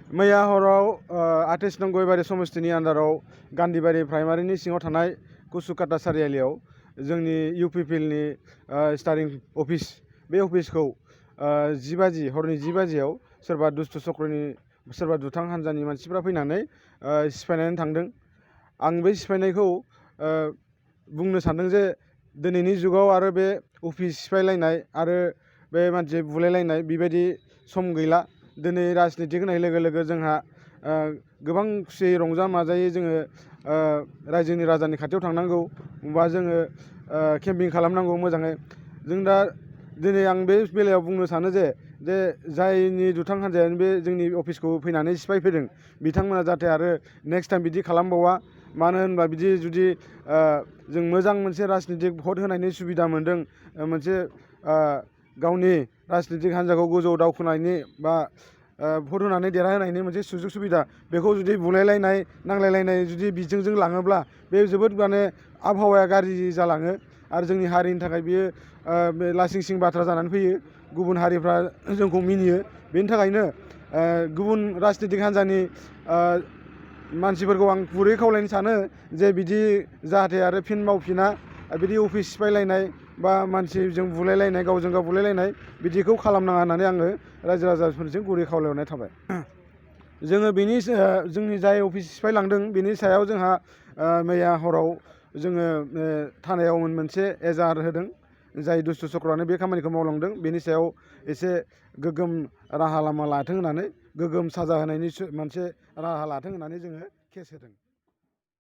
मैया हराव 28 नं गयबारि समस्तिनि आन्दाराव गान्धीबारि प्राइमारिनि सिङाव थानाय कुसुकाटा सारियालियाव जोंनि इउपिपिएलनि स्टारिं अफिस बे अफिसखौ 10 बाजि हरनि 10 बाजियाव सोरबा दुष्ट चक्रनि सोरबा दुथां हान्जानि मानसिफ्रा फैनानै सिफायनानै थांदों। आं बे सिफायनायखौ बुंनो सानदों जे दिनैनि जुगाव आरो बे अफिस सिफायलायनाय आरो बे मानसि बुलायलायनाय बेबायदि सम गैला। दिनै राजनितिक होनाय लोगो लोगो जोंहा गोबां खुसियै रंजा माजायै जोङो रायजोनि राजानि खाथियाव थांनांगौ बा जोङो केम्पिं खालामनांगौ मोजाङै। जों दा दिनै आं बे बेलायाव बुंनो सानो जे जायनि दुथां हान्जायानो बे जोंनि अफिसखौ फैनानै सिफायफैदों बिथांमोना जाहाथे आरो नेक्स्ट टाइम बिदि खालामबावा। मानो होनबा बिदि जुदि जों मोजां मोनसे राजनितिक भट होनायनि सुबिदा मोन्दों, मोनसे गावनि राजनितिक हान्जाखौ गोजौआव दावखोनायनि बा भट होनानै देरहाहोनायनि मोनसे सुजुग सुबिदा, बेखौ जुदि बुलायलायनाय नांलायलायनाय जुदि बिजोंजों लाङोब्ला बे जोबोद माने आबहावाया गाज्रि जालाङो आरो जोंनि हारिनि थाखाय बियो लासिं सिं बाथ्रा जानानै फैयो। गुबुन हारिफ्रा जोंखौ मिनियो। बेनि थाखायनो गुबुन राजनितिक हान्जानि मानसिफोरखौ आं गुरै खावलायनो सानो जे बिदि जाहाथे आरो फिन मावफिना, बिदि अफिस सिफायलायनाय बा मानसिजों बुलायलायनाय गावजों गाव बुलायलायनाय बिदिखौ खालामनाङा होननानै आङो रायजो राजाफोरजों गुरै खावलायहरनाय थाबाय। जोङो जोंनि जाय अफिस सिफायलांदों बेनि सायाव जोंहा मैया हराव जोङो थानायाव मोनसे एजाहार होदों। जाय दुष्ट चक्रआनो बे खामानिखौ मावलांदों बेनि सायाव एसे गोग्गोम राहा लामा लाथों होननानै, गोग्गोम साजा होनायनि मोनसे राहा लाथों होननानै जोङो केस होदों।